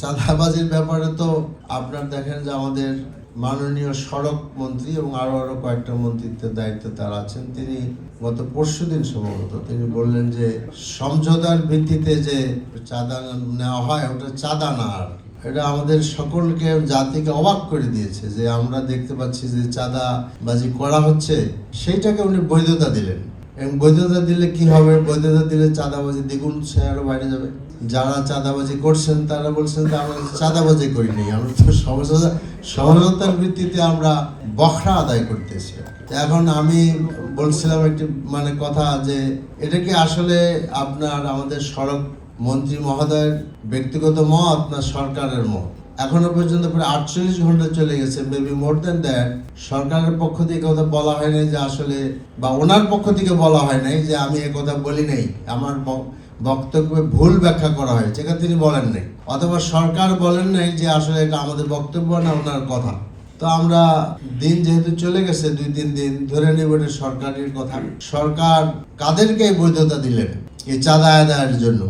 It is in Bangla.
চাঁদাবাজির ব্যাপারে তো আপনার দেখেন যে আমাদের মাননীয় সড়ক মন্ত্রী এবং আরো কয়েকটা মন্ত্রিত্বের দায়িত্বে তারা আছেন। তিনি গত পরশুদিন সম্ভবত তিনি বললেন যে সমঝোতার ভিত্তিতে যে চাঁদা নেওয়া হয় ওটা চাঁদা না, আর এটা আমাদের সকলকে জাতিকে অবাক করে দিয়েছে যে আমরা দেখতে পাচ্ছি যে চাঁদাবাজি করা হচ্ছে, সেইটাকে উনি বৈধতা দিলেন। এবং বৈধতা দিলে কি হবে? বৈধতা দিলে চাঁদাবাজি দ্বিগুণ আরো বাইরে যাবে। যারা চাঁদাবাজি করছেন তারা বলছেন যে আমরা চাঁদাবাজি করিনি, আমরা তো সমঝোতার ভিত্তিতে আমরা বখরা আদায় করতেছি। এখন আমি বলছিলাম একটি কথা যে এটা কি আসলে আপনার আমাদের সড়ক মন্ত্রী মহোদয়ের ব্যক্তিগত মত না সরকারের মত? এখনো পর্যন্ত প্রায় 48 ঘন্টা চলে গেছে, মেবি মোর দ্যান দ্যাট। সরকারের পক্ষ থেকে কথা বলা হয় নাই যে আসলে, বা ওনার পক্ষ থেকে বলা হয় নাই যে আমি কথা বলি নাই, আমার বক্তব্যে ভুল ব্যাখ্যা করা হয়, যেটা তিনি বলেন নাই, অথবা সরকার বলেন নাই যে আসলে এটা আমাদের বক্তব্য না ওনার কথা। তো আমরা দিন যেহেতু চলে গেছে 2-3 দিন ধরে নেব এটা সরকারের কথা। সরকার কাদেরকে বৈধতা দিলেন এই চাঁদা আদায়ের জন্য?